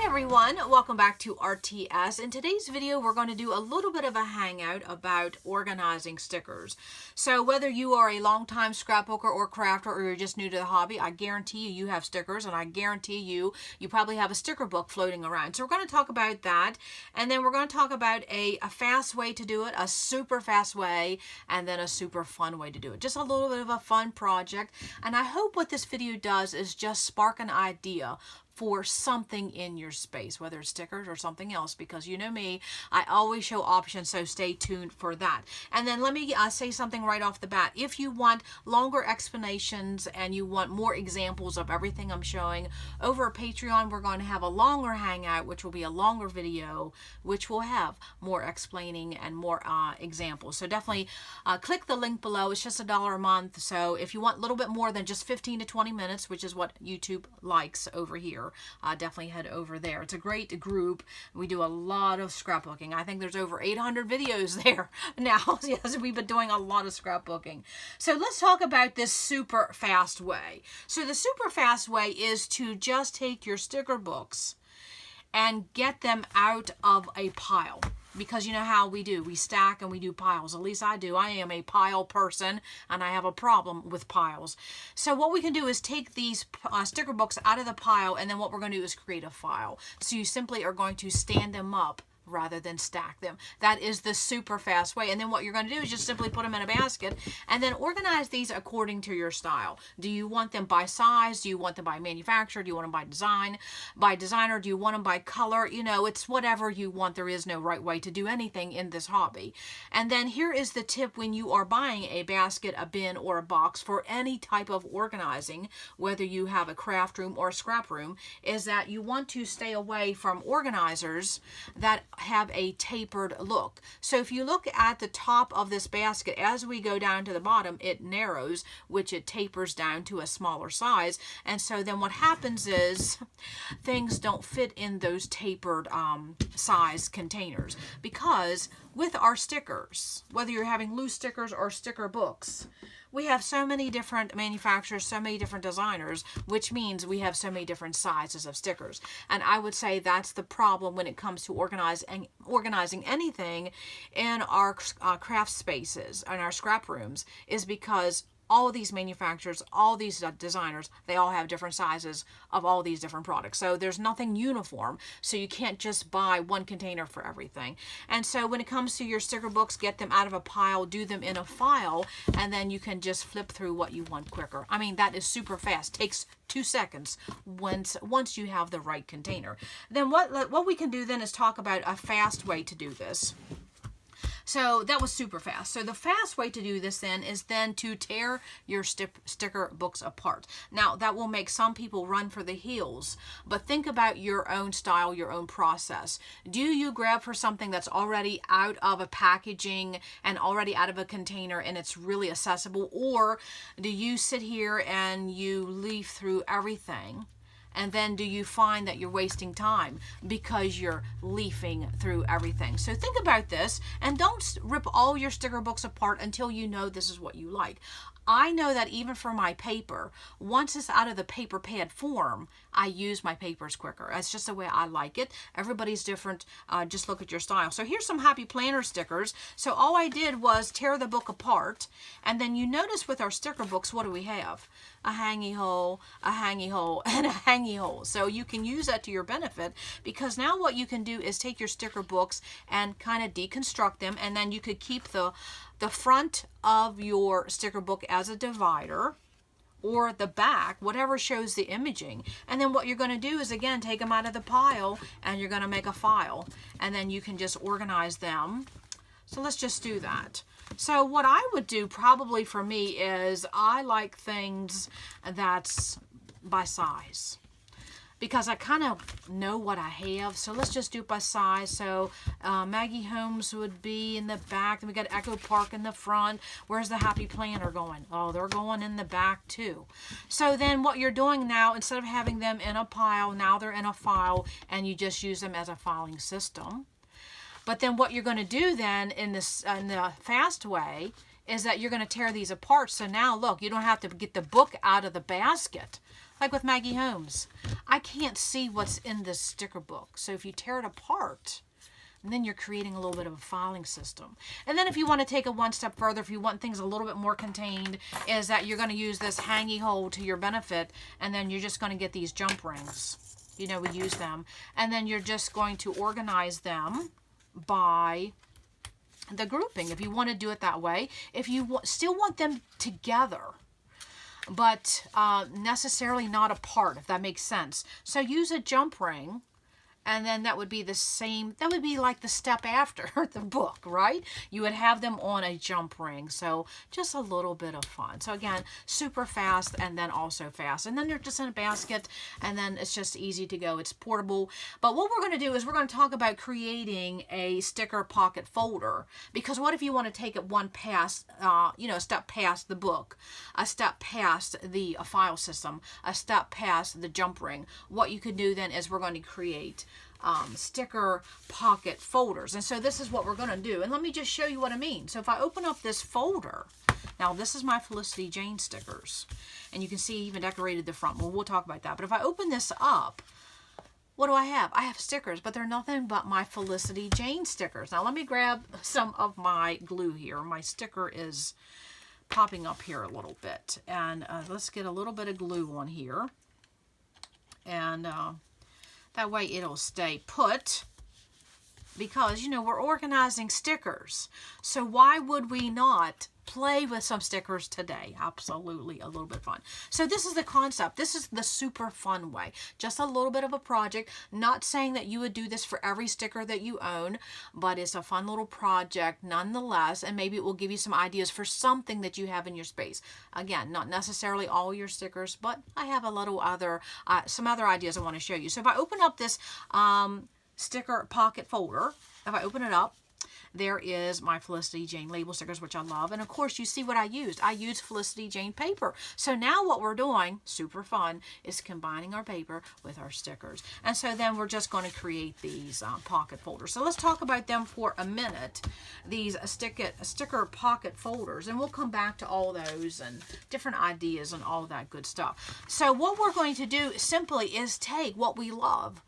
Hi everyone, welcome back to RTS. In today's video, we're going to do a little bit of a hangout about organizing stickers. So whether you are a longtime scrapbooker or crafter or you're just new to the hobby, I guarantee you have stickers, and I guarantee you probably have a sticker book floating around. So we're going to talk about that, and then we're going to talk about a fast way to do it, a super fast way, and then a super fun way to do it. Just a little bit of a fun project, and I hope what this video does is just spark an idea for something in your space, whether it's stickers or something else, because you know me, I always show options, so stay tuned for that. And then let me say something right off the bat. If you want longer explanations and you want more examples of everything I'm showing, over Patreon we're going to have a longer hangout, which will be a longer video, which will have more explaining and more examples. So definitely click the link below. It's just $1 a month, so if you want a little bit more than just 15 to 20 minutes, which is what YouTube likes over here, definitely head over there. It's a great group. We do a lot of scrapbooking. I think there's over 800 videos there now. Yes, we've been doing a lot of scrapbooking. So let's talk about this super fast way. So the super fast way is to just take your sticker books and get them out of a pile. Because you know how we do. We stack and we do piles. At least I do. I am a pile person and I have a problem with piles. So what we can do is take these sticker books out of the pile, and then what we're going to do is create a file. So you simply are going to stand them up rather than stack them. That is the super fast way. And then what you're going to do is just simply put them in a basket and then organize these according to your style. Do you want them by size? Do you want them by manufacturer? Do you want them by designer? Do you want them by color? You know, it's whatever you want. There is no right way to do anything in this hobby. And then here is the tip when you are buying a basket, a bin, or a box for any type of organizing, whether you have a craft room or a scrap room, is that you want to stay away from organizers that have a tapered look. So if you look at the top of this basket, as we go down to the bottom, it narrows, which it tapers down to a smaller size. And so then what happens is things don't fit in those tapered size containers. Because with our stickers, whether you're having loose stickers or sticker books, we have so many different manufacturers, so many different designers, which means we have so many different sizes of stickers. And I would say that's the problem when it comes to organizing anything in our craft spaces, in our scrap rooms, is because all of these manufacturers, all these designers, they all have different sizes of all these different products. So there's nothing uniform. So you can't just buy one container for everything. And so when it comes to your sticker books, get them out of a pile, do them in a file, and then you can just flip through what you want quicker. I mean, that is super fast. Takes 2 seconds once you have the right container. Then what we can do then is talk about a fast way to do this. So that was super fast. So the fast way to do this then is then to tear your sticker books apart. Now that will make some people run for the hills, but think about your own style, your own process. Do you grab for something that's already out of a packaging and already out of a container and it's really accessible, or do you sit here and you leaf through everything? And then do you find that you're wasting time because you're leafing through everything? So think about this, and don't rip all your sticker books apart until you know this is what you like. I know that even for my paper, once it's out of the paper pad form, I use my papers quicker. That's just the way I like it. Everybody's different. Just look at your style. So here's some Happy Planner stickers. So all I did was tear the book apart. And then you notice with our sticker books, what do we have? A hangy hole, and a hangy hole. So you can use that to your benefit, because now what you can do is take your sticker books and kind of deconstruct them, and then you could keep the front of your sticker book as a divider, or the back, whatever shows the imaging. And then what you're going to do is, again, take them out of the pile and you're going to make a file, and then you can just organize them. So let's just do that. So what I would do probably for me is I like things that's by size, because I kind of know what I have. So let's just do it by size. So Maggie Holmes would be in the back. Then we got Echo Park in the front. Where's the Happy Planner going? Oh, they're going in the back too. So then what you're doing now, instead of having them in a pile, now they're in a file, and you just use them as a filing system. But then what you're going to do then in the fast way is that you're going to tear these apart. So now look, you don't have to get the book out of the basket. Like with Maggie Holmes, I can't see what's in this sticker book. So if you tear it apart, and then you're creating a little bit of a filing system. And then if you want to take it one step further, if you want things a little bit more contained, is that you're going to use this hangy hole to your benefit, and then you're just going to get these jump rings. You know, we use them. And then you're just going to organize them by the grouping, if you want to do it that way. If you still want them together, but necessarily not apart, if that makes sense. So use a jump ring. And then that would be the same, that would be like the step after the book, right? You would have them on a jump ring. So just a little bit of fun. So again, super fast and then also fast. And then they're just in a basket and then it's just easy to go. It's portable. But what we're going to do is we're going to talk about creating a sticker pocket folder. Because what if you want to take it one past, you know, a step past the book, a step past the file system, a step past the jump ring. What you could do then is we're going to create sticker pocket folders. And so this is what we're going to do. And let me just show you what I mean. So if I open up this folder, now this is my Felicity Jane stickers. And you can see I even decorated the front. Well, we'll talk about that. But if I open this up, what do I have? I have stickers, but they're nothing but my Felicity Jane stickers. Now let me grab some of my glue here. My sticker is popping up here a little bit. And let's get a little bit of glue on here. And that way it'll stay put, because, you know, we're organizing stickers. So why would we not play with some stickers today? Absolutely, a little bit fun. So this is the concept. This is the super fun way. Just a little bit of a project. Not saying that you would do this for every sticker that you own, but it's a fun little project nonetheless, and maybe it will give you some ideas for something that you have in your space. Again, not necessarily all your stickers, but I have a little other, some other ideas I want to show you. So if I open up this sticker pocket folder, if I open it up, there is my Felicity Jane label stickers, which I love. And of course, you see what I used. I used Felicity Jane paper. So now what we're doing, super fun, is combining our paper with our stickers. And so then we're just going to create these pocket folders. So let's talk about them for a minute. These sticker pocket folders. And we'll come back to all those and different ideas and all that good stuff. So what we're going to do simply is take what we love,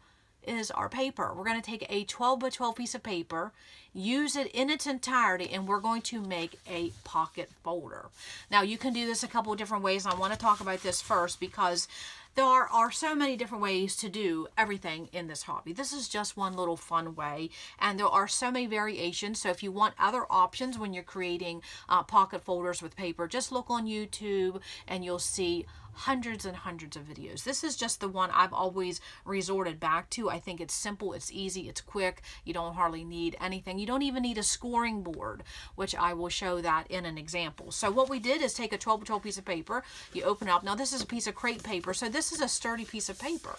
is our paper. We're going to take a 12 by 12 piece of paper, use it in its entirety, and we're going to make a pocket folder. Now you can do this a couple of different ways. I want to talk about this first because there are so many different ways to do everything in this hobby. This is just one little fun way, and there are so many variations. So if you want other options when you're creating pocket folders with paper, just look on YouTube and you'll see hundreds and hundreds of videos. This is just the one I've always resorted back to. I think it's simple, it's easy, it's quick. You don't hardly need anything. You don't even need a scoring board, which I will show that in an example. So what we did is take a 12 by 12 piece of paper. You open it up. Now this is a piece of crepe paper, so this is a sturdy piece of paper.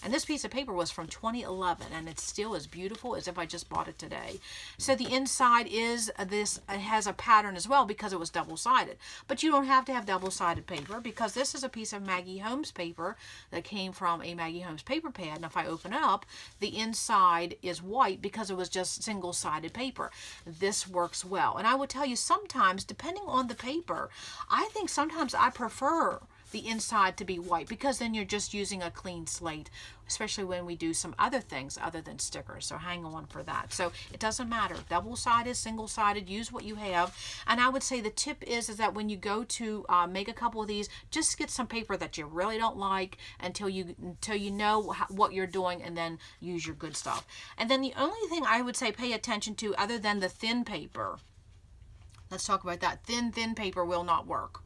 And this piece of paper was from 2011, and it's still as beautiful as if I just bought it today. So the inside is this, it has a pattern as well because it was double-sided. But you don't have to have double-sided paper because this is a piece of Maggie Holmes paper that came from a Maggie Holmes paper pad. And if I open it up, the inside is white because it was just single-sided paper. This works well. And I will tell you, sometimes, depending on the paper, I think sometimes I prefer the inside to be white because then you're just using a clean slate, especially when we do some other things other than stickers. So hang on for that. So it doesn't matter. Double-sided, single-sided, use what you have. And I would say the tip is that when you go to make a couple of these, just get some paper that you really don't like until you know what you're doing, and then use your good stuff. And then the only thing I would say pay attention to other than the thin paper, let's talk about that. Thin paper will not work.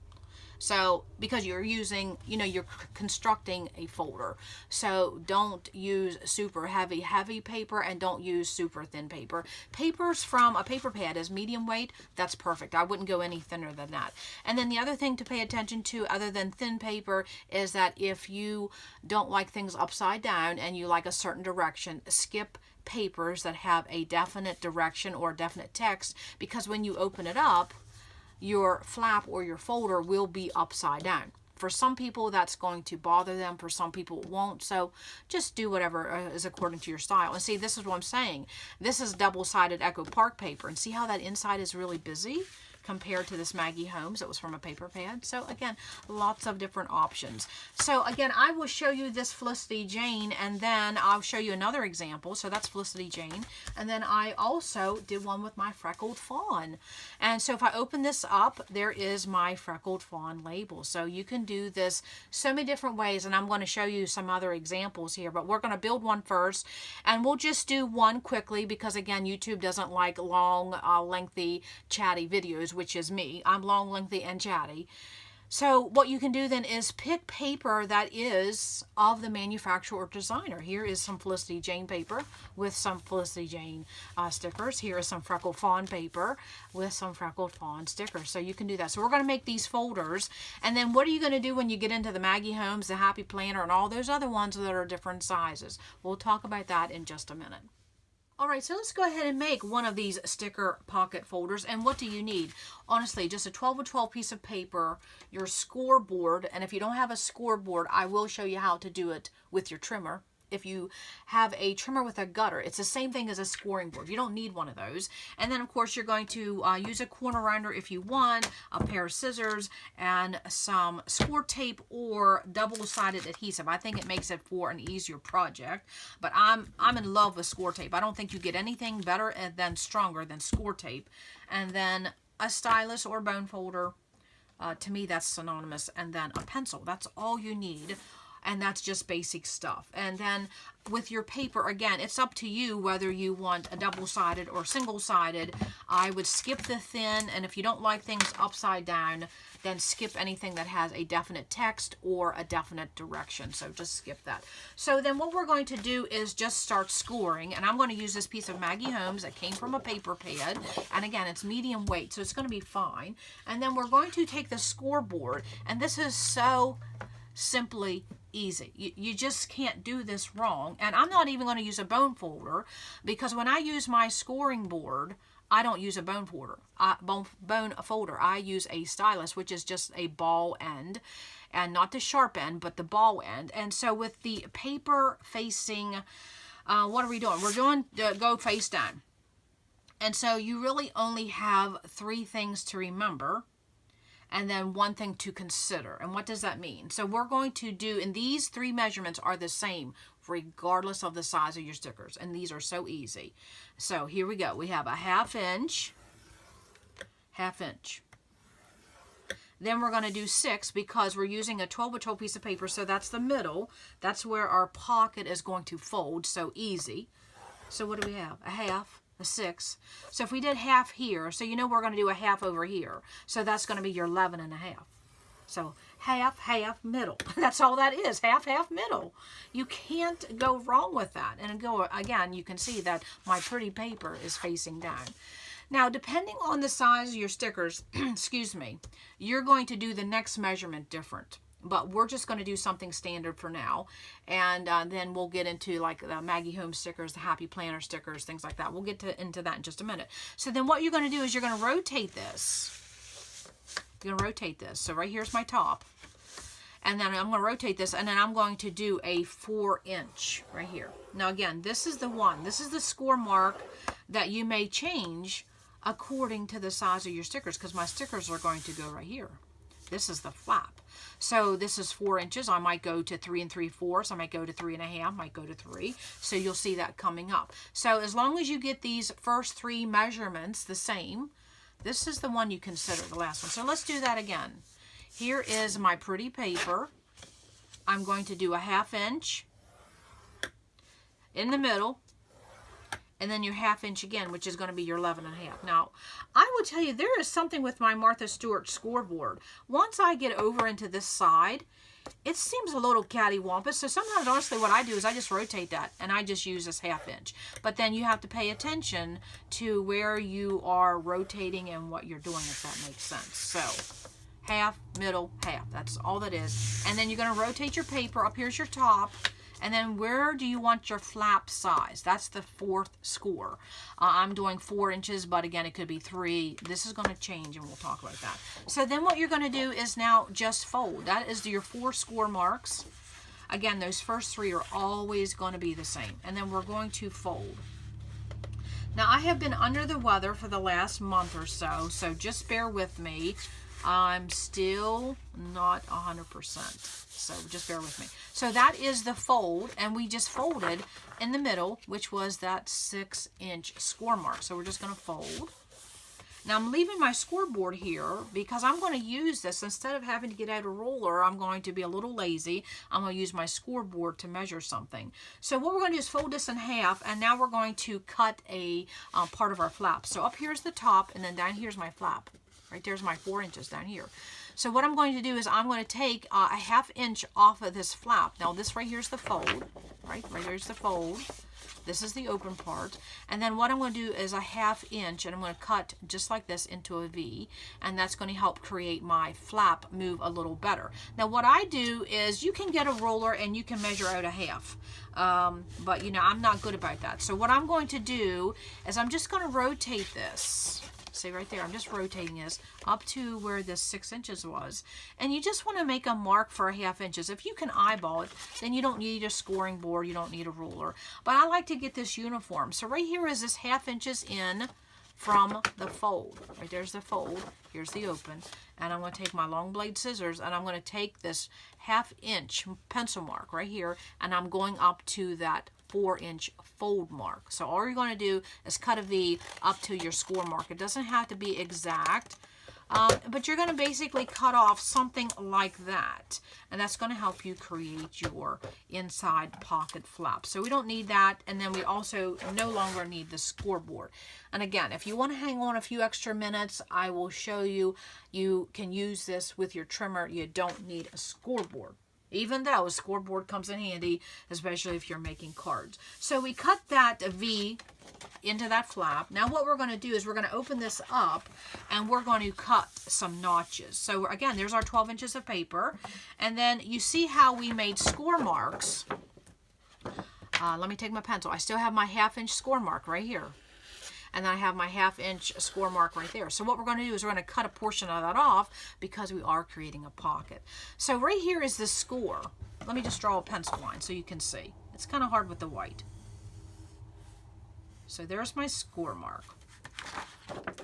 So, because you're using, you're constructing a folder. So, don't use super heavy paper, and don't use super thin paper. Papers from a paper pad is medium weight. That's perfect. I wouldn't go any thinner than that. And then the other thing to pay attention to other than thin paper is that if you don't like things upside down and you like a certain direction, skip papers that have a definite direction or definite text, because when you open it up, your flap or your folder will be upside down. For some people, that's going to bother them. For some people, it won't. So just do whatever is according to your style. And see, this is what I'm saying. This is double-sided Echo Park paper. And see how that inside is really busy? compared to this Maggie Holmes. It was from a paper pad. So again, lots of different options. So again, I will show you this Felicity Jane, and then I'll show you another example. So that's Felicity Jane. And then I also did one with my Freckled Fawn. And so if I open this up, there is my Freckled Fawn label. So you can do this so many different ways, and I'm going to show you some other examples here, but we're going to build one first, and we'll just do one quickly because again, YouTube doesn't like long, lengthy, chatty videos, which is me. I'm long, lengthy, and chatty. So what you can do then is pick paper that is of the manufacturer or designer. Here is some Felicity Jane paper with some Felicity Jane stickers. Here is some Freckled Fawn paper with some Freckled Fawn stickers. So you can do that. So we're going to make these folders. And then what are you going to do when you get into the Maggie Holmes, the Happy Planner, and all those other ones that are different sizes? We'll talk about that in just a minute. Alright, so let's go ahead and make one of these sticker pocket folders. And what do you need? Honestly, just a 12 by 12 piece of paper, your scoreboard, and if you don't have a scoreboard, I will show you how to do it with your trimmer. If you have a trimmer with a gutter, it's the same thing as a scoring board. You don't need one of those. And then, of course, you're going to use a corner round if you want, a pair of scissors, and some score tape or double-sided adhesive. I think it makes it for an easier project, but I'm in love with score tape. I don't think you get anything better and then stronger than score tape. And then a stylus or bone folder. To me, that's synonymous. And then a pencil. That's all you need. And that's just basic stuff. And then with your paper, again, it's up to you whether you want a double-sided or single-sided. I would skip the thin, and if you don't like things upside down, then skip anything that has a definite text or a definite direction. So just skip that. So then what we're going to do is just start scoring, and I'm going to use this piece of Maggie Holmes that came from a paper pad, and again, it's medium weight, so it's going to be fine. And then we're going to take the scoreboard, and this is so simply easy. You just can't do this wrong. And I'm not even going to use a bone folder because when I use my scoring board, I don't use a bone folder. I use a stylus, which is just a ball end, and not the sharp end, but the ball end. And so with the paper facing, what are we doing? We're doing go face down. And so you really only have 3 things to remember, and then 1 thing to consider. And what does that mean? So we're going to do, and these 3 measurements are the same regardless of the size of your stickers. And these are so easy. So here we go. We have a ½ inch, ½ inch. Then we're going to do 6 because we're using a 12 by 12 piece of paper. So that's the middle. That's where our pocket is going to fold. So easy. So what do we have? A half. A 6. So if we did half here, so you know we're going to do a half over here. So that's going to be your 11 and a half. So half, half, middle. That's all that is. Half, half, middle. You can't go wrong with that. And again, you can see that my pretty paper is facing down. Now, depending on the size of your stickers, excuse me, you're going to do the next measurement different. But we're just going to do something standard for now. And then we'll get into like the Maggie Holmes stickers, the Happy Planner stickers, things like that. We'll get into that in just a minute. So then what you're going to do is you're going to rotate this. You're going to rotate this. So right here's my top. And then I'm going to rotate this. And then I'm going to do a 4-inch right here. Now again, this is the one. This is the score mark that you may change according to the size of your stickers. Because my stickers are going to go right here. This is the flap. So this is 4 inches. I might go to 3 3/4. I might go to 3 1/2. Might go to 3. So you'll see that coming up. So as long as you get these first 3 measurements the same, this is the one you consider, the last one. So let's do that again. Here is my pretty paper. I'm going to do a ½ inch in the middle. And then your ½ inch again, which is going to be your 11 1/2. Now, I will tell you, there is something with my Martha Stewart scoreboard. Once I get over into this side, it seems a little cattywampus. So sometimes, honestly, what I do is I just rotate that, and I just use this ½ inch. But then you have to pay attention to where you are rotating and what you're doing, if that makes sense. So, half, middle, half. That's all that is. And then you're going to rotate your paper. Up here's your top. And then where do you want your flap size? That's the 4th score. I'm doing 4 inches, but again, it could be 3. This is going to change, and we'll talk about that. So then what you're going to do is now just fold. That is your 4 score marks. Again, those first 3 are always going to be the same. And then we're going to fold. Now, I have been under the weather for the last month or so, so just bear with me. I'm still not 100%, so just bear with me. So that is the fold, and we just folded in the middle, which was that 6-inch score mark. So we're just going to fold. Now I'm leaving my scoreboard here because I'm going to use this. Instead of having to get out a ruler, I'm going to be a little lazy. I'm going to use my scoreboard to measure something. So what we're going to do is fold this in half, and now we're going to cut a part of our flap. So up here's the top, and then down here's my flap. Right there's my 4 inches down here. So what I'm going to do is I'm going to take a 1/2 inch off of this flap. Now this right here's the fold. Right here's the fold. This is the open part. And then what I'm going to do is a 1/2 inch, and I'm going to cut just like this into a V, and that's going to help create my flap move a little better. Now what I do is, you can get a ruler and you can measure out a half, but you know, I'm not good about that. So what I'm going to do is I'm just going to rotate this. See right there, I'm just rotating this up to where this 6 inches was. And you just want to make a mark for 1/2 inches. If you can eyeball it, then you don't need a scoring board, you don't need a ruler. But I like to get this uniform. So right here is this 1/2 inches in from the fold. Right there's the fold, here's the open. And I'm going to take my long blade scissors, and I'm going to take this 1/2 inch pencil mark right here, and I'm going up to that 4-inch fold mark. So all you're going to do is cut a V up to your score mark. It doesn't have to be exact, but you're going to basically cut off something like that, and that's going to help you create your inside pocket flap. So we don't need that, and then we also no longer need the scoreboard. And again, if you want to hang on a few extra minutes, I will show you. You can use this with your trimmer. You don't need a scoreboard, even though a scoreboard comes in handy, especially if you're making cards. So we cut that V into that flap. Now what we're going to do is we're going to open this up, and we're going to cut some notches. So again, there's our 12 inches of paper. And then you see how we made score marks. Let me take my pencil. I still have my 1/2 inch score mark right here. And then I have my 1/2 inch score mark right there. So what we're going to do is we're going to cut a portion of that off, because we are creating a pocket. So right here is the score. Let me just draw a pencil line so you can see. It's kind of hard with the white. So there's my score mark.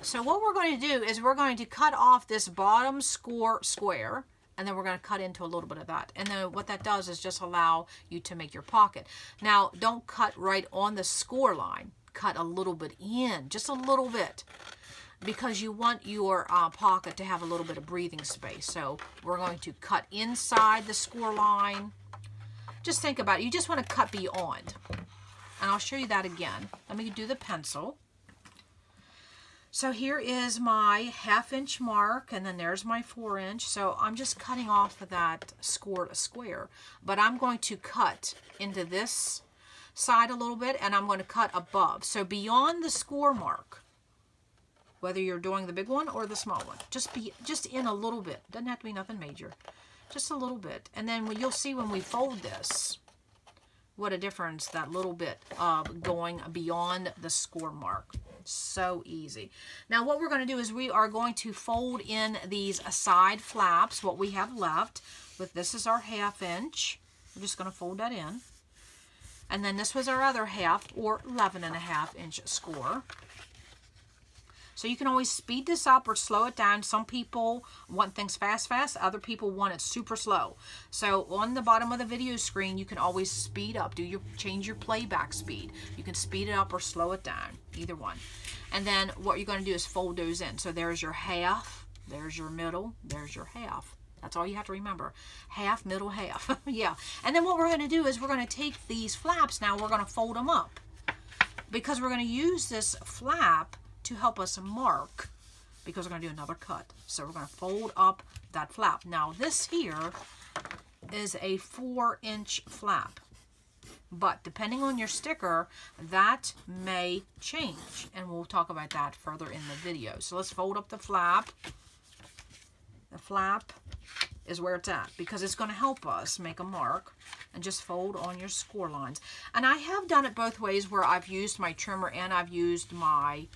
So what we're going to do is we're going to cut off this bottom score square, and then we're going to cut into a little bit of that. And then what that does is just allow you to make your pocket. Now don't cut right on the score line. Cut a little bit in, just a little bit, because you want your pocket to have a little bit of breathing space. So we're going to cut inside the score line. Just think about it. You just want to cut beyond. And I'll show you that again. Let me do the pencil. So here is my 1/2 inch mark, and then there's my 4 inch. So I'm just cutting off of that scored square. But I'm going to cut into this side a little bit, and I'm going to cut above. So beyond the score mark, whether you're doing the big one or the small one, just in a little bit. Doesn't have to be nothing major, just a little bit. And then you'll see when we fold this, what a difference that little bit of going beyond the score mark. So easy. Now what we're going to do is we are going to fold in these side flaps, what we have left. With this is our 1/2 inch. We're just going to fold that in. And then this was our other 1/2 or 11.5 inch score. So you can always speed this up or slow it down. Some people want things fast. Other people want it super slow. So on the bottom of the video screen, you can always speed up. Change your playback speed. You can speed it up or slow it down, either one. And then what you're going to do is fold those in. So there's your 1/2, there's your middle, there's your 1/2. That's all you have to remember. 1/2, middle, 1/2. Yeah. And then what we're going to do is we're going to take these flaps now, we're going to fold them up, because we're going to use this flap to help us mark, because we're going to do another cut. So we're going to fold up that flap. Now this here is a 4-inch flap, but depending on your sticker, that may change, and we'll talk about that further in the video. So let's fold up the flap. The flap is where it's at, because it's going to help us make a mark. And just fold on your score lines. And I have done it both ways, where I've used my trimmer and I've used my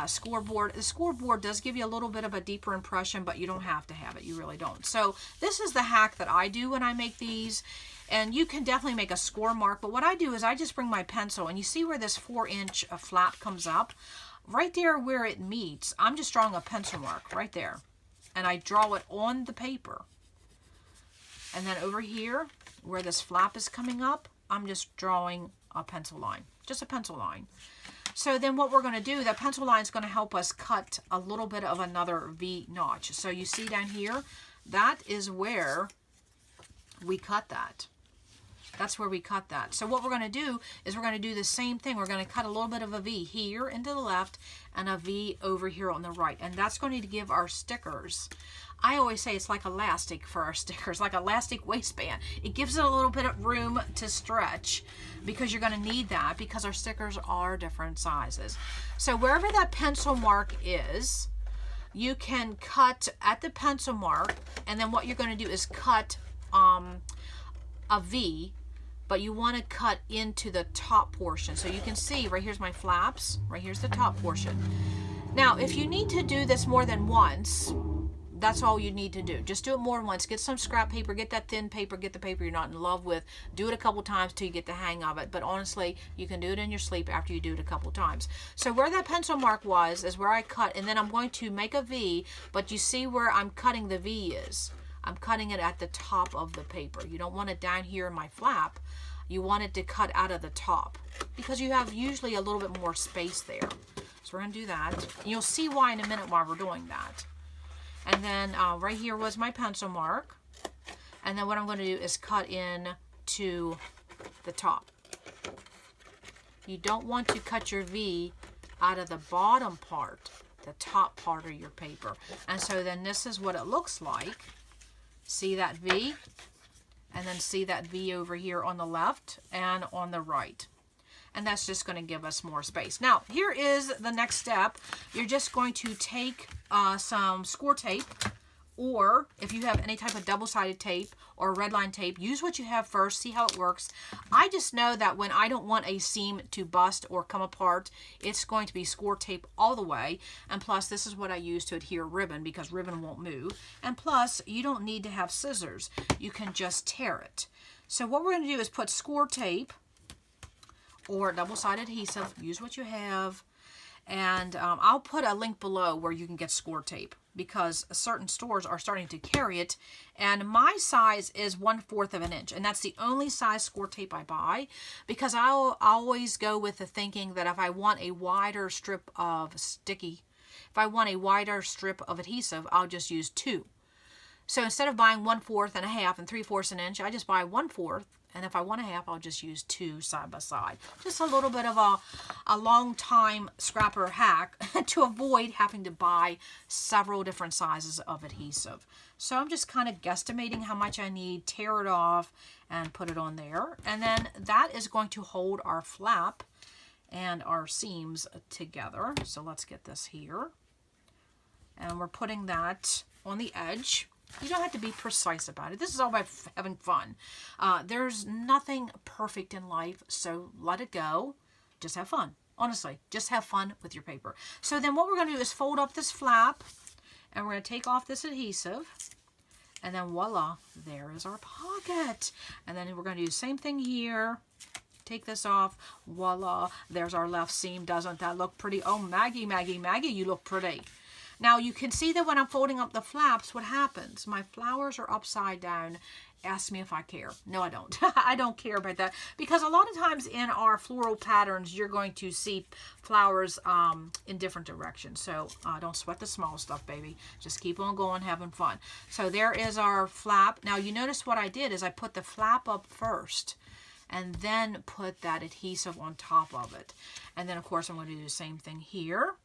scoreboard. The scoreboard does give you a little bit of a deeper impression, but you don't have to have it. You really don't. So this is the hack that I do when I make these. And you can definitely make a score mark, but what I do is I just bring my pencil, and you see where this 4-inch flap comes up? Right there where it meets, I'm just drawing a pencil mark right there. And I draw it on the paper. And then over here, where this flap is coming up, I'm just drawing a pencil line, just a pencil line. So then what we're going to do, that pencil line is going to help us cut a little bit of another V notch. So you see down here, that is where we cut that. That's where we cut that. So what we're going to do is we're going to do the same thing. We're going to cut a little bit of a V here into the left and a V over here on the right. And that's going to give our stickers, I always say it's like elastic for our stickers, like elastic waistband. It gives it a little bit of room to stretch because you're going to need that because our stickers are different sizes. So wherever that pencil mark is, you can cut at the pencil mark, and then what you're going to do is cut a V, but you want to cut into the top portion. So you can see right here's my flaps, right here's the top portion. Now if you need to do this more than once, that's all you need to do. Just do it more than once. Get some scrap paper, get that thin paper, get the paper you're not in love with. Do it a couple times till you get the hang of it. But honestly, you can do it in your sleep after you do it a couple times. So where that pencil mark was is where I cut, and then I'm going to make a V, but you see where I'm cutting the V is. I'm cutting it at the top of the paper. You don't want it down here in my flap. You want it to cut out of the top because you have usually a little bit more space there. So we're going to do that. And you'll see why in a minute while we're doing that. And then right here was my pencil mark. And then what I'm going to do is cut in to the top. You don't want to cut your V out of the bottom part, the top part of your paper. And so then this is what it looks like. See that V? And then see that V over here on the left and on the right. And that's just going to give us more space. Now, here is the next step. You're just going to take some score tape, or if you have any type of double-sided tape or red line tape, use what you have first, see how it works. I just know that when I don't want a seam to bust or come apart, it's going to be score tape all the way. And plus, this is what I use to adhere ribbon because ribbon won't move. And plus, you don't need to have scissors. You can just tear it. So what we're going to do is put score tape or double-sided adhesive, use what you have, and I'll put a link below where you can get score tape because certain stores are starting to carry it, and my size is 1/4 of an inch, and that's the only size score tape I buy because I'll always go with the thinking that if I want a wider strip of if I want a wider strip of adhesive, I'll just use 2. So instead of buying 1/4 and a half and 3/4 an inch, I just buy 1/4. And if I want a half, I'll just use 2 side by side. Just a little bit of a long time scrapper hack to avoid having to buy several different sizes of adhesive. So I'm just kind of guesstimating how much I need, tear it off, and put it on there. And then that is going to hold our flap and our seams together. So let's get this here. And we're putting that on the edge. You don't have to be precise about it. This is all about having fun. There's nothing perfect in life, so let it go. Just have fun. Honestly, just have fun with your paper. So then what we're going to do is fold up this flap, and we're going to take off this adhesive, and then voila, there is our pocket. And then we're going to do the same thing here. Take this off. Voila, there's our left seam. Doesn't that look pretty? Oh, Maggie, Maggie, Maggie, you look pretty. Now you can see that when I'm folding up the flaps, what happens? My flowers are upside down. Ask me if I care. No, I don't. I don't care about that because a lot of times in our floral patterns, you're going to see flowers in different directions. So don't sweat the small stuff, baby. Just keep on going, having fun. So there is our flap. Now you notice what I did is I put the flap up first and then put that adhesive on top of it. And then of course I'm going to do the same thing here.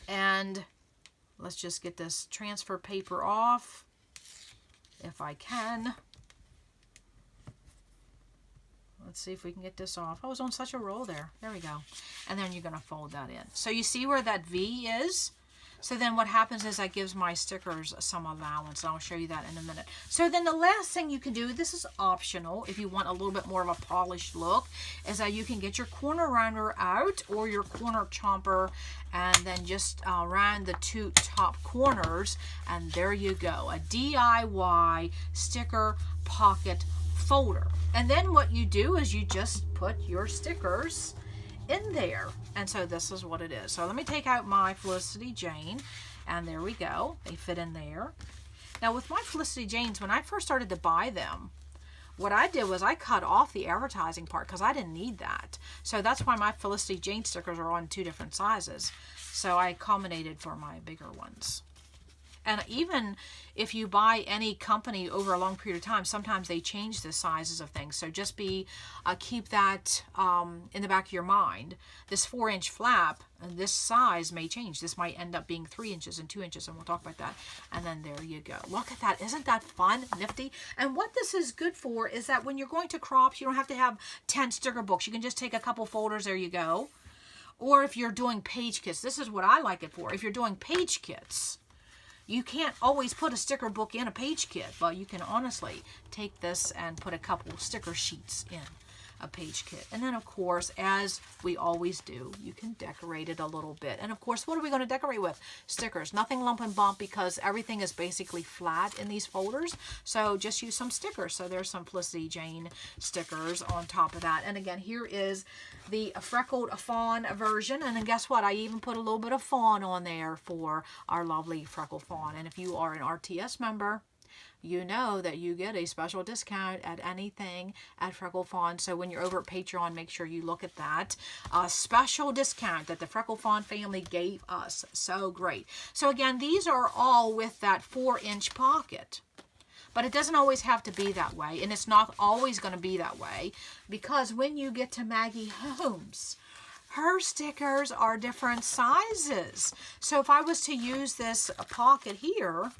And let's just get this transfer paper off if I can. Let's see if we can get this off. I was on such a roll there. There we go. And then you're going to fold that in. So you see where that V is? So then what happens is that gives my stickers some allowance, and I'll show you that in a minute. So then the last thing you can do, this is optional if you want a little bit more of a polished look, is that you can get your corner rounder out or your corner chomper and then just round the two top corners, and there you go, a DIY sticker pocket folder. And then what you do is you just put your stickers in there, and so this is what it is. So let me take out my Felicity Jane, and there we go, they fit in there. Now with my Felicity Janes, when I first started to buy them, what I did was I cut off the advertising part because I didn't need that. So that's why my Felicity Jane stickers are on 2 different sizes. So I accommodated for my bigger ones. And even if you buy any company over a long period of time, sometimes they change the sizes of things. So just keep that in the back of your mind. This 4-inch flap, this size may change. This might end up being 3 inches and 2 inches, and we'll talk about that. And then there you go. Look at that. Isn't that fun, nifty? And what this is good for is that when you're going to crops, you don't have to have 10 sticker books. You can just take a couple folders. There you go. Or if you're doing page kits, this is what I like it for. If you're doing page kits, you can't always put a sticker book in a page kit, but you can honestly take this and put a couple sticker sheets in a page kit. And then, of course, as we always do, you can decorate it a little bit. And, of course, what are we going to decorate with? Stickers. Nothing lump and bump because everything is basically flat in these folders. So just use some stickers. So there's some Felicity Jane stickers on top of that. And, again, here is the freckled fawn version. And then guess what? I even put a little bit of fawn on there for our lovely freckled fawn. And if you are an RTS member, you know that you get a special discount at anything at Freckle Fawn. So when you're over at Patreon, make sure you look at that special discount that the Freckle Fawn family gave us. So great. So again, these are all with that 4-inch pocket. But it doesn't always have to be that way, and it's not always going to be that way, because when you get to Maggie Holmes, her stickers are different sizes. So if I was to use this pocket here,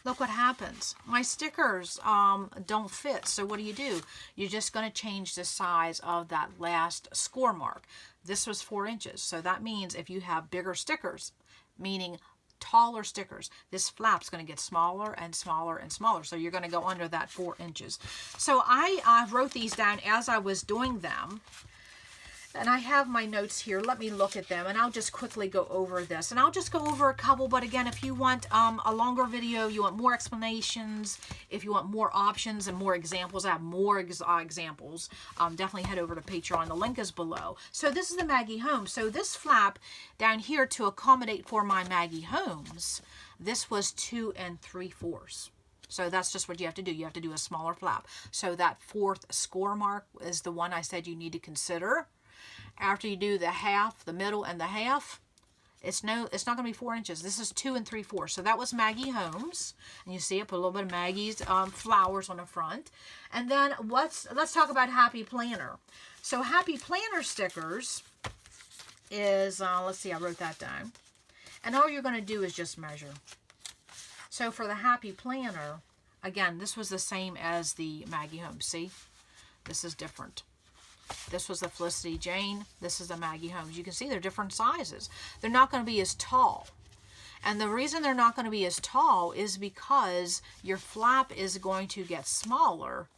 look what happens. My stickers don't fit. So what do? You're just going to change the size of that last score mark. This was 4 inches. So that means if you have bigger stickers, meaning taller stickers, this flap's going to get smaller and smaller and smaller. So you're going to go under that 4 inches. So I wrote these down as I was doing them. And I have my notes here. Let me look at them, and I'll just quickly go over this. And I'll just go over a couple, but again, if you want a longer video, you want more explanations, if you want more options and more examples, I have more examples, definitely head over to Patreon. The link is below. So this is the Maggie Holmes. So this flap down here, to accommodate for my Maggie Holmes, this was 2 3/4. So that's just what you have to do. You have to do a smaller flap. So that 4th score mark is the one I said you need to consider. After you do the half, the middle, and the half, it's not going to be 4 inches. This is 2 3/4. So that was Maggie Holmes, and you see it, put a little bit of Maggie's flowers on the front. And then let's talk about Happy Planner. So Happy Planner stickers is let's see, I wrote that down. And all you're going to do is just measure. So for the Happy Planner, again, this was the same as the Maggie Holmes. See, this is different. This was the Felicity Jane. This is the Maggie Holmes. You can see they're different sizes. They're not going to be as tall. And the reason they're not going to be as tall is because your flap is going to get smaller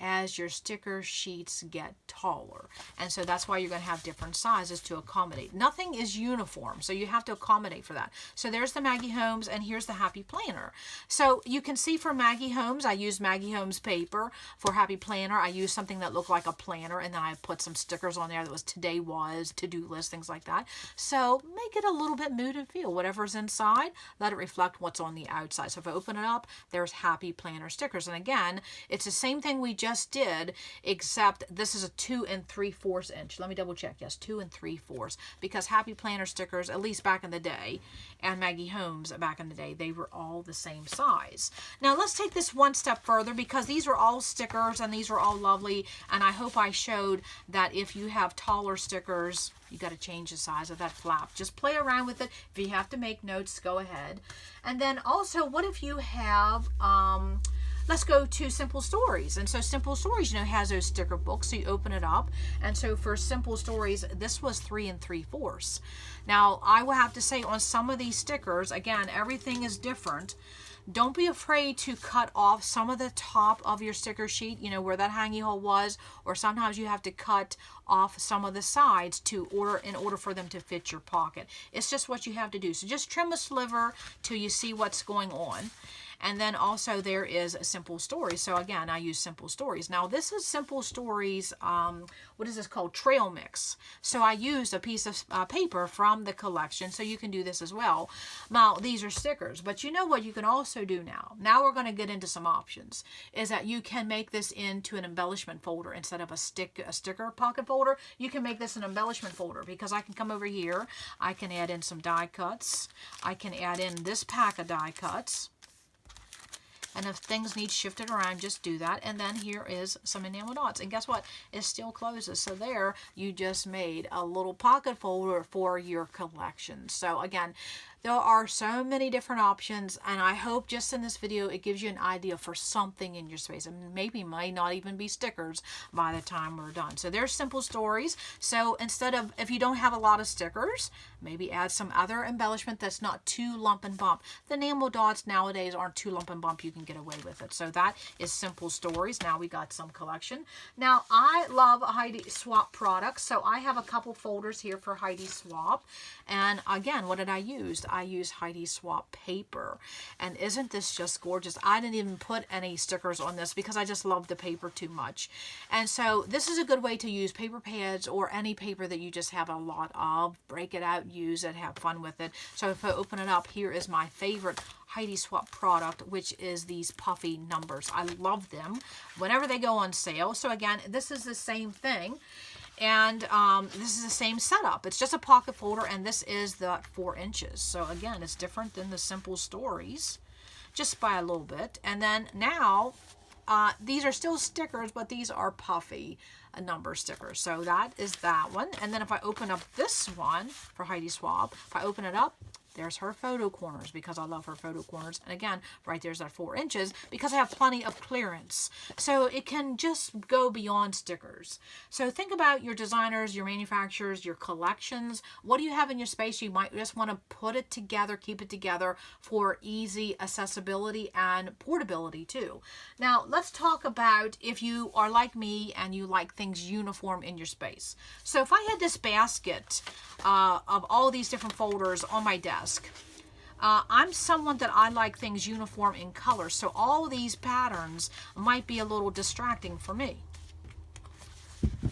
as your sticker sheets get taller. And so that's why you're going to have different sizes to accommodate. Nothing is uniform, so you have to accommodate for that. So there's the Maggie Holmes, and here's the Happy Planner. So you can see for Maggie Holmes, I used Maggie Holmes paper. For Happy Planner, I used something that looked like a planner, and then I put some stickers on there that was today was, to-do list, things like that. So make it a little bit mood and feel. Whatever's inside, let it reflect what's on the outside. So if I open it up, there's Happy Planner stickers. And again, it's the same thing we just did, except this is a 2 3/4 inch. Let me double check. Yes, 2 3/4, because Happy Planner stickers, at least back in the day, and Maggie Holmes back in the day, they were all the same size. Now let's take this one step further, because these are all stickers and these are all lovely, and I hope I showed that if you have taller stickers, you got to change the size of that flap. Just play around with it. If you have to make notes, go ahead. And then also, what if you have let's go to Simple Stories. And so Simple Stories, has those sticker books. So you open it up. And so for Simple Stories, this was 3 3/4. Now, I will have to say on some of these stickers, again, everything is different. Don't be afraid to cut off some of the top of your sticker sheet, where that hangy hole was, or sometimes you have to cut off some of the sides in order for them to fit your pocket. It's just what you have to do. So just trim a sliver till you see what's going on. And then also there is Simple Stories. So again, I use Simple Stories. Now this is Simple Stories, what is this called? Trail Mix. So I used a piece of paper from the collection, so you can do this as well. Now these are stickers, but you know what you can also do now? Now we're going to get into some options, is that you can make this into an embellishment folder instead of a sticker pocket folder. You can make this an embellishment folder, because I can come over here, I can add in some die cuts, I can add in this pack of die cuts. And if things need shifted around, just do that. And then here is some enamel dots. And guess what? It still closes. So there, you just made a little pocket folder for your collection. So again, there are so many different options, and I hope just in this video it gives you an idea for something in your space. And maybe might not even be stickers by the time we're done. So there's Simple Stories. So instead of, if you don't have a lot of stickers, maybe add some other embellishment that's not too lump and bump. The enamel dots nowadays aren't too lump and bump. You can get away with it. So that is Simple Stories. Now we got some collection. Now I love Heidi Swapp products. So I have a couple folders here for Heidi Swapp. And again, what did I use? I use Heidi Swapp paper. And isn't this just gorgeous? I didn't even put any stickers on this because I just love the paper too much. And so this is a good way to use paper pads or any paper that you just have a lot of. Break it out, use it, have fun with it. So if I open it up, here is my favorite Heidi Swapp product, which is these puffy numbers. I love them whenever they go on sale. So again, this is the same thing. And this is the same setup. It's just a pocket folder, and this is the 4 inches. So again, it's different than the Simple Stories, just by a little bit. And then now, these are still stickers, but these are puffy number stickers. So that is that one. And then if I open up this one for Heidi Swapp, if I open it up, there's her photo corners, because I love her photo corners. And again, right there's that 4 inches, because I have plenty of clearance. So it can just go beyond stickers. So think about your designers, your manufacturers, your collections. What do you have in your space? You might just want to put it together, keep it together for easy accessibility and portability too. Now let's talk about if you are like me and you like things uniform in your space. So if I had this basket of all these different folders on my desk, I'm someone that I like things uniform in color, so all of these patterns might be a little distracting for me.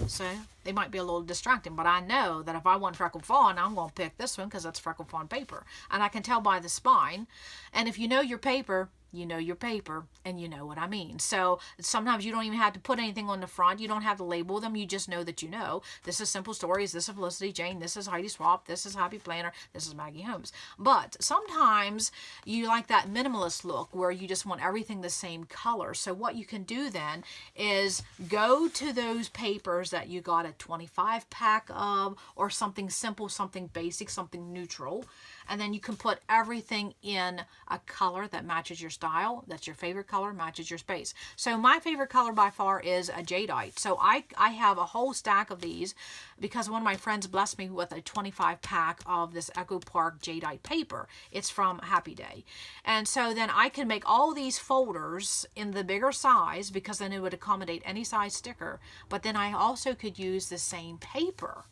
So they might be a little distracting, but I know that if I want Freckled Fawn, I'm going to pick this one because that's Freckled Fawn paper. And I can tell by the spine. And if you know your paper, you know your paper, and you know what I mean. So sometimes you don't even have to put anything on the front. You don't have to label them. You just know that you know. This is Simple Stories. This is Felicity Jane. This is Heidi Swapp. This is Happy Planner. This is Maggie Holmes. But sometimes you like that minimalist look where you just want everything the same color. So what you can do then is go to those papers that you got a 25 pack of, or something simple, something basic, something neutral. And then you can put everything in a color that matches your style. That's your favorite color, matches your space. So my favorite color by far is a jadeite. So I have a whole stack of these because one of my friends blessed me with a 25 pack of this Echo Park jadeite paper. It's from Happy Day. And so then I can make all these folders in the bigger size, because then it would accommodate any size sticker. But then I also could use the same paper.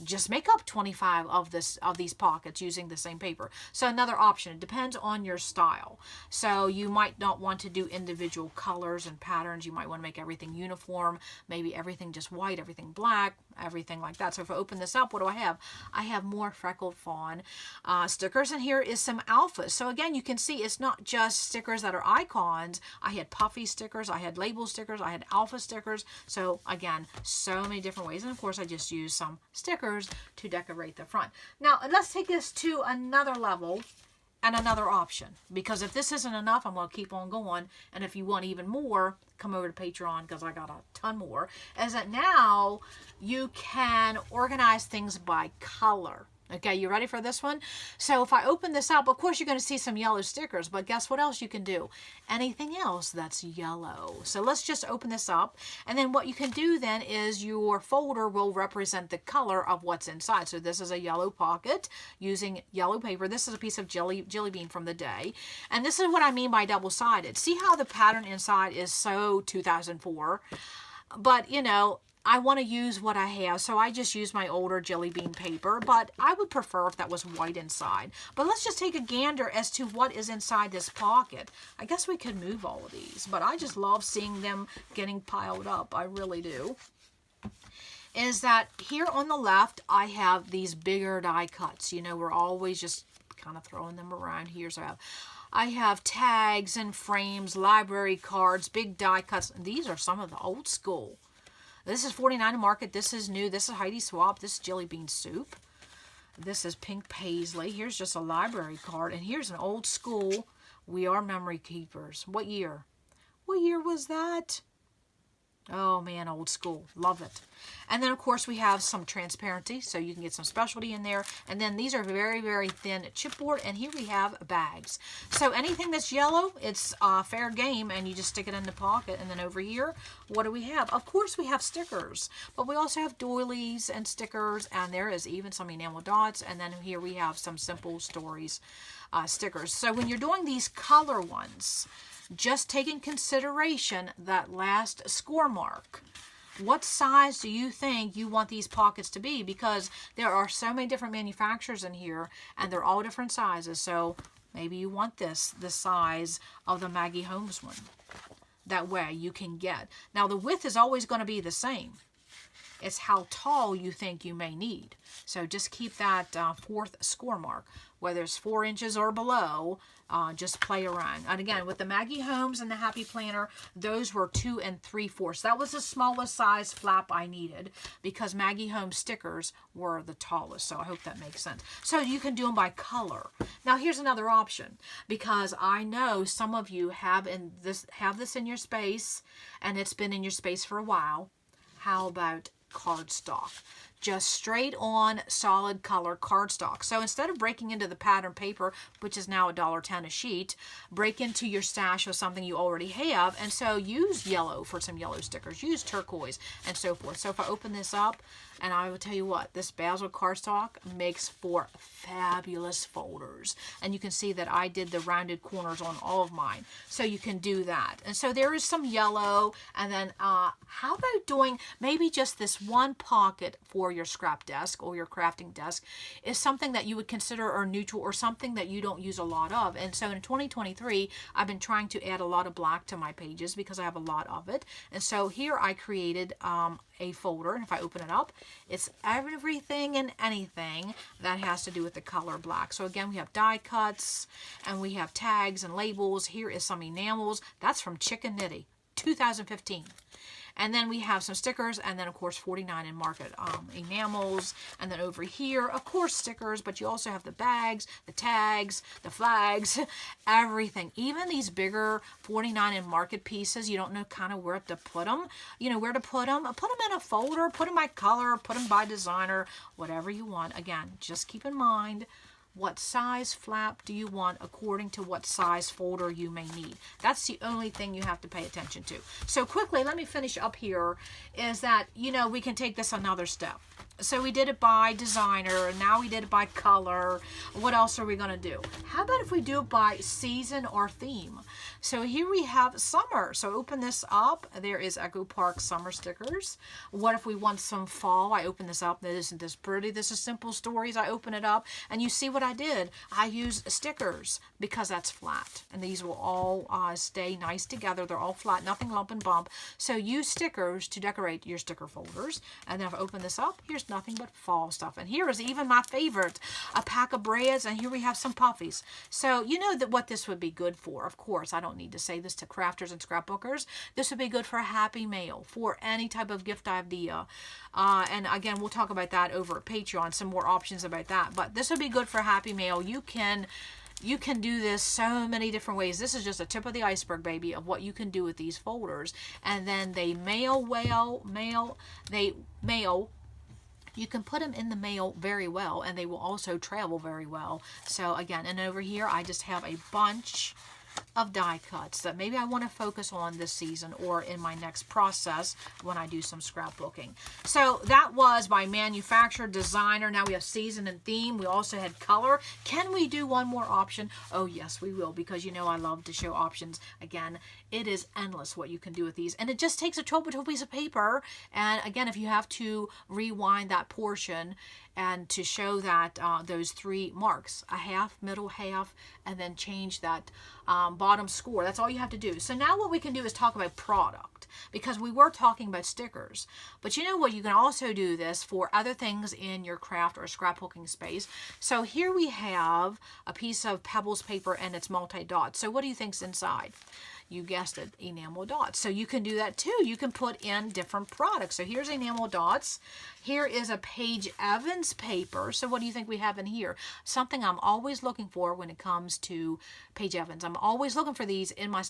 Just make up 25 of these pockets using the same paper. So another option, it depends on your style. So you might not want to do individual colors and patterns. You might want to make everything uniform, maybe everything just white, everything black, everything like that. So if I open this up, what do I have? I have more Freckled Fawn stickers, and here is some alphas. So again, you can see it's not just stickers that are icons. I had puffy stickers, I had label stickers, I had alpha stickers. So again, so many different ways. And of course, I just used some stickers to decorate the front. Now, let's take this to another level and another option, because if this isn't enough, I'm going to keep on going. And if you want even more, come over to Patreon, because I got a ton more. Is that now you can organize things by color. Okay, you ready for this one? So if I open this up, of course you're going to see some yellow stickers, but guess what else you can do? Anything else that's yellow. So let's just open this up. And then what you can do then is your folder will represent the color of what's inside. So this is a yellow pocket using yellow paper. This is a piece of jelly bean from the day. And this is what I mean by double-sided. See how the pattern inside is so 2004? But, you know, I want to use what I have, so I just use my older jelly bean paper, but I would prefer if that was white inside. But let's just take a gander as to what is inside this pocket. I guess we could move all of these, but I just love seeing them getting piled up. I really do. Is that here on the left, I have these bigger die cuts. You know, we're always just kind of throwing them around here. So I have tags and frames, library cards, big die cuts. These are some of the old school. This is 49 Market. This is new. This is Heidi Swapp. This is jelly bean soup. This is pink paisley. Here's just a library card. And here's an old school We Are Memory Keepers. What year? What year was that? Oh man, old school. Love it. And then of course we have some transparency, so you can get some specialty in there. And then these are very, very thin chipboard. And here we have bags. So anything that's yellow, it's fair game, and you just stick it in the pocket. And then over here, what do we have? Of course we have stickers, but we also have doilies and stickers, and there is even some enamel dots. And then here we have some simple stories stickers. So when you're doing these color ones, just take in consideration that last score mark. What size do you think you want these pockets to be? Because there are so many different manufacturers in here, and they're all different sizes. So maybe you want the size of the Maggie Holmes one. That way you can get. Now the width is always going to be the same. It's how tall you think you may need. So just keep that fourth score mark. Whether it's 4 inches or below, just play around. And again, with the Maggie Holmes and the Happy Planner, those were 2 3/4. That was the smallest size flap I needed, because Maggie Holmes stickers were the tallest. So I hope that makes sense. So you can do them by color. Now here's another option, because I know some of you have this in your space, and it's been in your space for a while. How about cardstock? Just straight on solid color cardstock. So instead of breaking into the pattern paper, which is now $1.10 a sheet, break into your stash of something you already have. And so use yellow for some yellow stickers, use turquoise, and so forth. So if I open this up, and I will tell you what, this basil cardstock makes for fabulous folders. And you can see that I did the rounded corners on all of mine. So you can do that. And so there is some yellow. And then how about doing maybe just this one pocket for your scrap desk or your crafting desk is something that you would consider or neutral, or something that you don't use a lot of. And so in 2023, I've been trying to add a lot of black to my pages because I have a lot of it. And so here I created a folder, and if I open it up, it's everything and anything that has to do with the color black. So again, we have die cuts, and we have tags and labels. Here is some enamels. That's from Chicken Nitty, 2015. And then we have some stickers, and then of course 49 Market enamels, and then over here, of course, stickers, but you also have the bags, the tags, the flags, everything. Even these bigger 49 Market pieces, you don't know kind of where to put them. You know where to put them. Put them in a folder, put them by color, put them by designer, whatever you want. Again, just keep in mind, what size flap do you want according to what size folder you may need. That's the only thing you have to pay attention to. So quickly, let me finish up here, is that, you know, we can take this another step. So we did it by designer, and now we did it by color. What else are we going to do? How about if we do it by season or theme? So here we have summer. So open this up. There is Echo Park summer stickers. What if we want some fall? I open this up. Isn't this pretty? This is Simple Stories. I open it up, and you see what I did. I use stickers because that's flat, and these will all stay nice together. They're all flat, nothing lump and bump. So use stickers to decorate your sticker folders. And then if I open this up, here's nothing but fall stuff. And here is even my favorite, a pack of breads, and here we have some puffies. So you know that what this would be good for. Of course, I don't need to say this to crafters and scrapbookers. This would be good for a happy mail, for any type of gift idea. And again, we'll talk about that over at Patreon, some more options about that. But this would be good for happy mail. You can do this so many different ways. This is just a tip of the iceberg, baby, of what you can do with these folders. And then they mail You can put them in the mail very well, and they will also travel very well. So again, and over here I just have a bunch of die cuts that maybe I want to focus on this season or in my next process when I do some scrapbooking. So that was my manufacturer, designer. Now we have season and theme. We also had color. Can we do one more option? Oh yes, we will, because you know I love to show options. Again, it is endless what you can do with these, and it just takes a 12 by 12 piece of paper. And again, if you have to rewind that portion and to show that those 3 marks, a half, middle half, and then change that bottom score. That's all you have to do. So now what we can do is talk about product, because we were talking about stickers. But you know what? You can also do this for other things in your craft or scrapbooking space. So here we have a piece of Pebbles paper and it's multi-dot. So what do you think's inside? You guessed it, enamel dots. So you can do that too. You can put in different products. So here's enamel dots. Here is a Paige Evans paper. So what do you think we have in here? Something I'm always looking for when it comes to Paige Evans. I'm always looking for these in my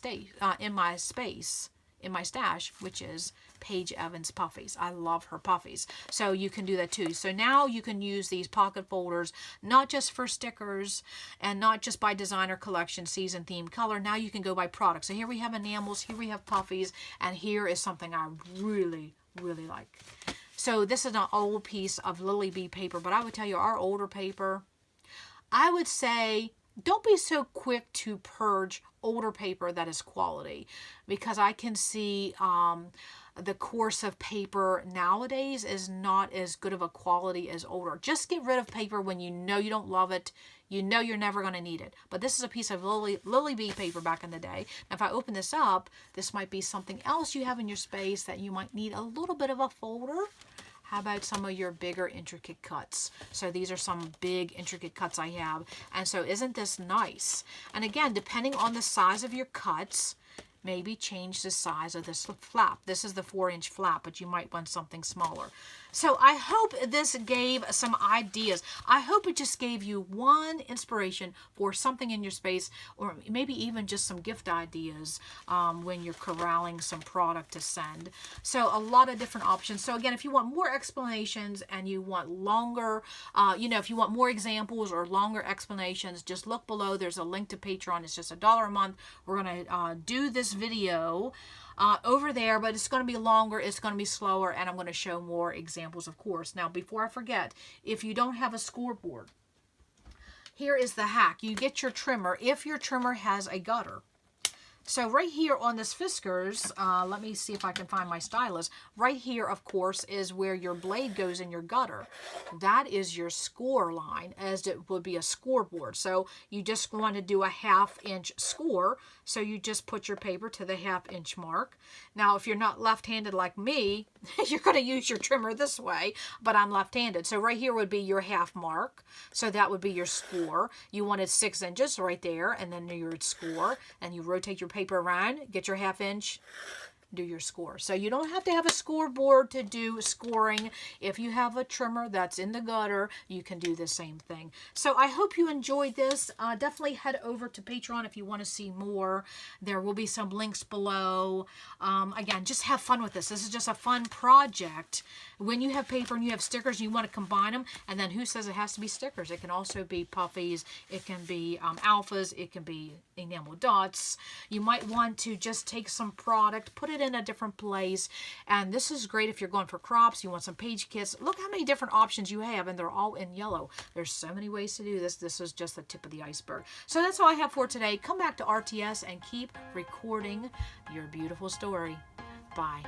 stash, which is Paige Evans puffies. I love her puffies. So you can do that too. So now you can use these pocket folders, not just for stickers and not just by designer collection, season, theme, color. Now you can go by product. So here we have enamels, here we have puffies, and here is something I really, really like. So this is an old piece of Lily Bee paper, but I would tell you our older paper, I would say don't be so quick to purge older paper that is quality, because I can see the course of paper nowadays is not as good of a quality as older. Just get rid of paper when you know you don't love it. You know you're never going to need it. But this is a piece of Lily Bee paper back in the day. Now, if I open this up, this might be something else you have in your space that you might need a little bit of a folder. How about some of your bigger intricate cuts? So these are some big intricate cuts I have. And so isn't this nice? And again, depending on the size of your cuts, maybe change the size of this flap. This is the 4-inch flap, but you might want something smaller. So I hope this gave some ideas. I hope it just gave you one inspiration for something in your space, or maybe even just some gift ideas when you're corralling some product to send. So a lot of different options. So again, if you want more explanations and you want longer, if you want more examples or longer explanations, just look below. There's a link to Patreon. It's just $1 a month. We're going to do this video over there, but it's going to be longer, it's going to be slower, and I'm going to show more examples, of course. Now, before I forget, if you don't have a scoreboard, here is the hack. You get your trimmer if your trimmer has a gutter. So right here on this Fiskars, let me see if I can find my stylus. Right here, of course, is where your blade goes in your gutter. That is your score line, as it would be a scoreboard. So you just want to do a 1/2-inch score. So you just put your paper to the 1/2-inch mark. Now, if you're not left-handed like me, you're going to use your trimmer this way, but I'm left-handed. So right here would be your 1/2 mark. So that would be your score. You wanted 6 inches right there, and then your score, and you rotate your paper around, get your 1/2-inch, do your score. So you don't have to have a scoreboard to do scoring. If you have a trimmer that's in the gutter, you can do the same thing. So I hope you enjoyed this. Definitely head over to Patreon if you want to see more. There will be some links below. Again, just have fun with this. This is just a fun project. When you have paper and you have stickers, you want to combine them. And then who says it has to be stickers? It can also be puffies. It can be alphas. It can be enamel dots. You might want to just take some product, put it in a different place. And this is great if you're going for crops, you want some page kits. Look how many different options you have, and they're all in yellow. There's so many ways to do this. This is just the tip of the iceberg. So that's all I have for today. Come back to RTS and keep recording your beautiful story. Bye.